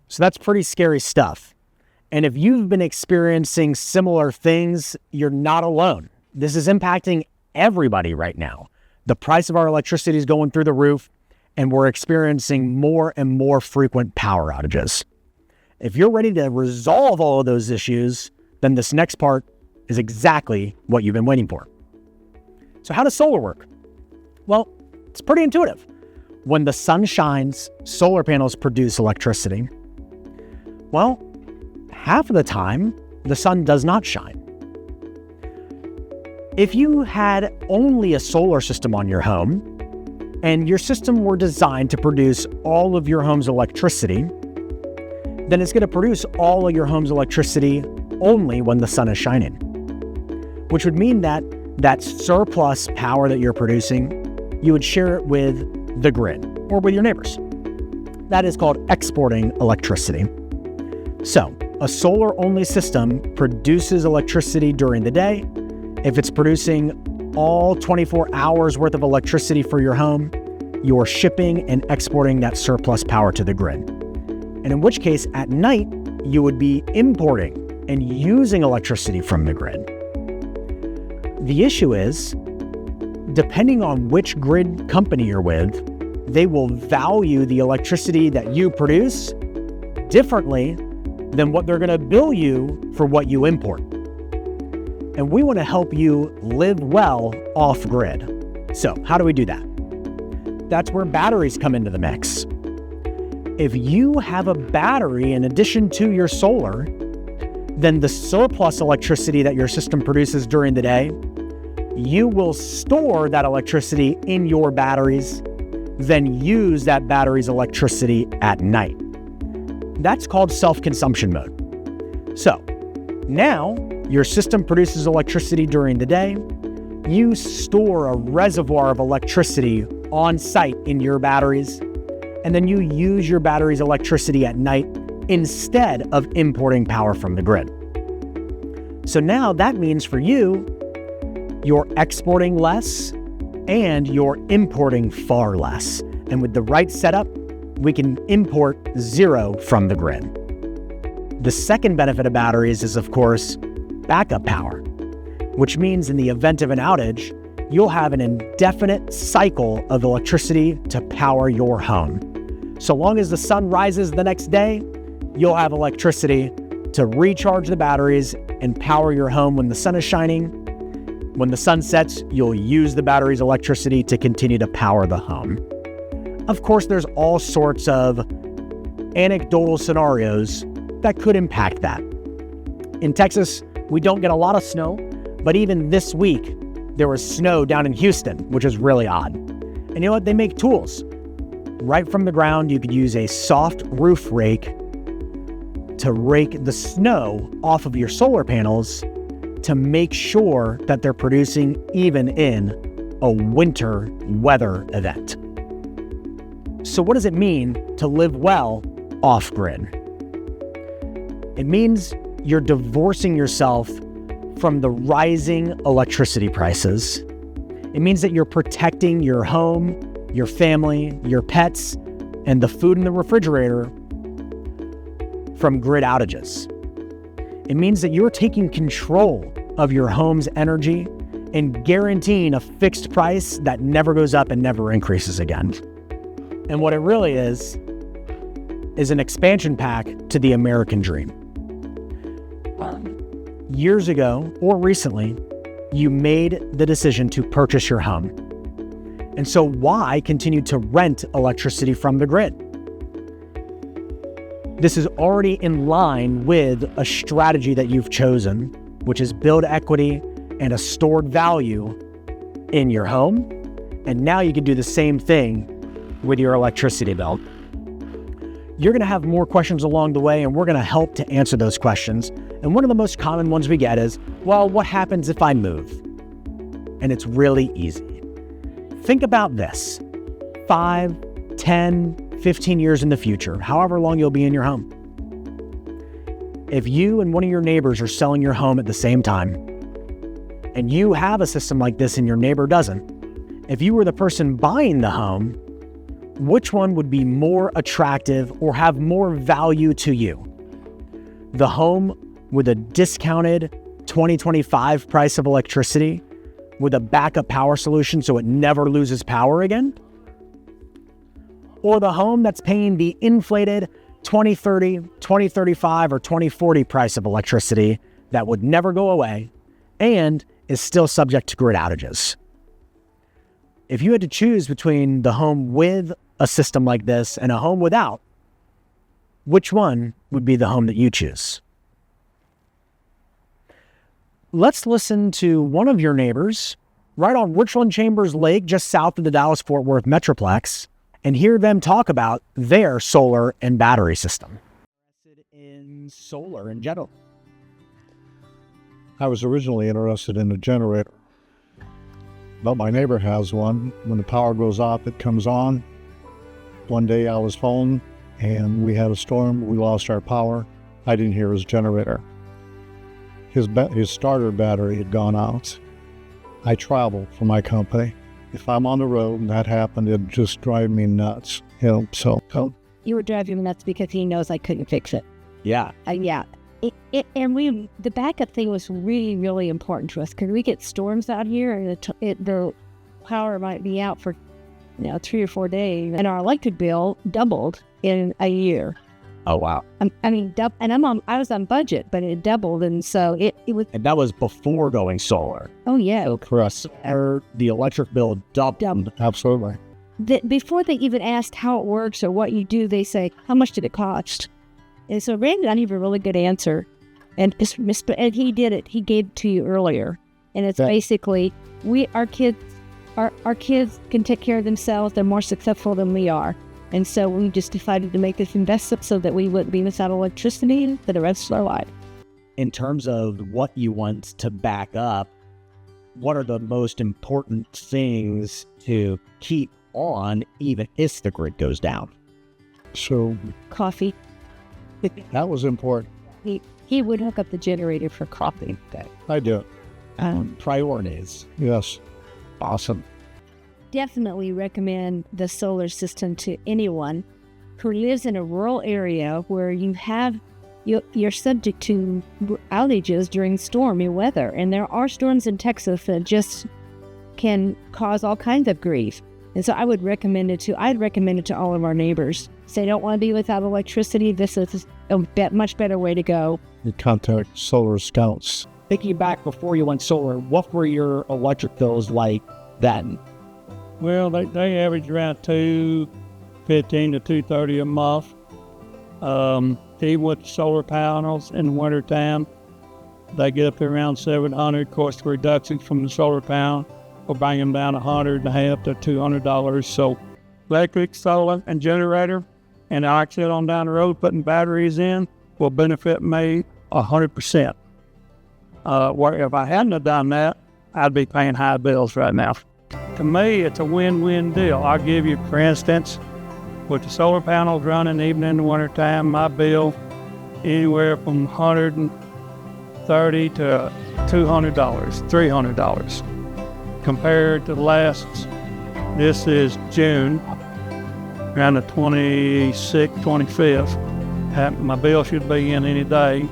So that's pretty scary stuff. And if you've been experiencing similar things, you're not alone. This is impacting everybody right now. The price of our electricity is going through the roof, and we're experiencing more and more frequent power outages. If you're ready to resolve all of those issues, then this next part is exactly what you've been waiting for. So how does solar work? Well, it's pretty intuitive. When the sun shines, solar panels produce electricity. Well, half of the time, the sun does not shine. If you had only a solar system on your home, and your system were designed to produce all of your home's electricity, then it's going to produce all of your home's electricity only when the sun is shining, which would mean that that surplus power that you're producing, you would share it with the grid or with your neighbors. That is called exporting electricity. So, a solar-only system produces electricity during the day. If it's producing all 24 hours worth of electricity for your home, you're shipping and exporting that surplus power to the grid. And in which case, at night, you would be importing and using electricity from the grid. The issue is, depending on which grid company you're with, they will value the electricity that you produce differently than what they're going to bill you for what you import. And we want to help you live well off-grid. So how do we do that? That's where batteries come into the mix. If you have a battery in addition to your solar, then the surplus electricity that your system produces during the day, you will store that electricity in your batteries, then use that battery's electricity at night. That's called self-consumption mode. So now your system produces electricity during the day. You store a reservoir of electricity on site in your batteries, and then you use your battery's electricity at night instead of importing power from the grid. So now that means for you, you're exporting less and you're importing far less. And with the right setup, we can import zero from the grid. The second benefit of batteries is, of course, backup power, which means in the event of an outage, you'll have an indefinite cycle of electricity to power your home. So long as the sun rises the next day, you'll have electricity to recharge the batteries and power your home when the sun is shining. When the sun sets, you'll use the battery's electricity to continue to power the home. Of course, there's all sorts of anecdotal scenarios that could impact that. In Texas, we don't get a lot of snow, but even this week, there was snow down in Houston, which is really odd. And you know what? They make tools. Right from the ground, you could use a soft roof rake to rake the snow off of your solar panels to make sure that they're producing even in a winter weather event. So what does it mean to live well off-grid? It means you're divorcing yourself from the rising electricity prices. It means that you're protecting your home, your family, your pets, and the food in the refrigerator from grid outages. It means that you're taking control of your home's energy and guaranteeing a fixed price that never goes up and never increases again. And what it really is an expansion pack to the American dream. Years ago, or recently, you made the decision to purchase your home. And so why continue to rent electricity from the grid? This is already in line with a strategy that you've chosen, which is build equity and a stored value in your home. And now you can do the same thing with your electricity bill. You're going to have more questions along the way, and we're going to help to answer those questions. And one of the most common ones we get is, well, what happens if I move? And it's really easy. Think about this. 5, 10, 15 years in the future, however long you'll be in your home. If you and one of your neighbors are selling your home at the same time, and you have a system like this and your neighbor doesn't, if you were the person buying the home, which one would be more attractive or have more value to you? The home with a discounted 2025 price of electricity with a backup power solution so it never loses power again? Or the home that's paying the inflated 2030, 2035, or 2040 price of electricity that would never go away and is still subject to grid outages? If you had to choose between the home with a system like this and a home without, which one would be the home that you choose? Let's listen to one of your neighbors right on Richland Chambers Lake, just south of the Dallas-Fort Worth Metroplex, and hear them talk about their solar and battery system. In solar in general. I was originally interested in a generator, but my neighbor has one. When the power goes off, it comes on. One day I was home and we had a storm. We lost our power. I didn't hear his generator. His starter battery had gone out. I travel for my company. If I'm on the road and that happened, it'd just drive me nuts. You would drive him nuts because he knows I couldn't fix it. Yeah. Yeah. The backup thing was really, really important to us because we get storms out here and the power might be out for 3 or 4 days, and our electric bill doubled in a year. Oh wow! I was on budget, but it doubled, and so it was. And that was before going solar. Oh yeah, so for us, the electric bill doubled. Absolutely. Before they even asked how it works or what you do, they say, "How much did it cost?" And so Randy and I gave a really good answer, and he did it. He gave it to you earlier, and it's basically our kids can take care of themselves. They're more successful than we are. And so we just decided to make this investment so that we wouldn't be without electricity for the rest of our life. In terms of what you want to back up, what are the most important things to keep on even if the grid goes down? So coffee. That was important. He would hook up the generator for coffee. I do. Priorities. Yes. Awesome. Definitely recommend the solar system to anyone who lives in a rural area where you're subject to outages during stormy weather. And there are storms in Texas that just can cause all kinds of grief. And so I'd recommend it to all of our neighbors. If they don't want to be without electricity, this is a much better way to go. You contact Solar Scouts. Thinking back before you went solar, what were your electric bills like then? Well, they average around $215 to $230 a month. Even with solar panels in the wintertime, they get up to around $700. Of course, the reductions from the solar panel will bring them down $150 to $200. So electric, solar, and generator, and like I said on down the road, putting batteries in will benefit me 100%. Where if I hadn't have done that, I'd be paying high bills right now. To me, it's a win-win deal. I'll give you, for instance, with the solar panels running even in the wintertime, my bill anywhere from $130 to $200, $300. Compared to this is June, around the 26th, 25th. My bill should be in any day,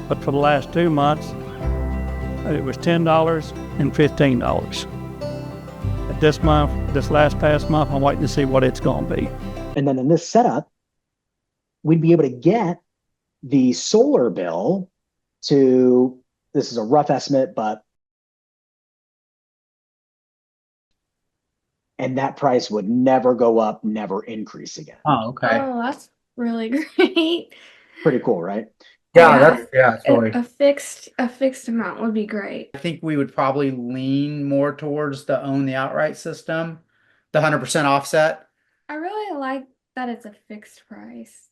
but for the last 2 months, it was $10 and $15. This past month, I'm waiting to see what it's going to be. And then in this setup, we'd be able to get the solar bill to, this is a rough estimate, and that price would never go up, never increase again. Oh, okay. Oh, that's really great. Pretty cool, right? It's really. A fixed amount would be great. I think we would probably lean more towards the own the outright system, the 100% offset. I really like that it's a fixed price.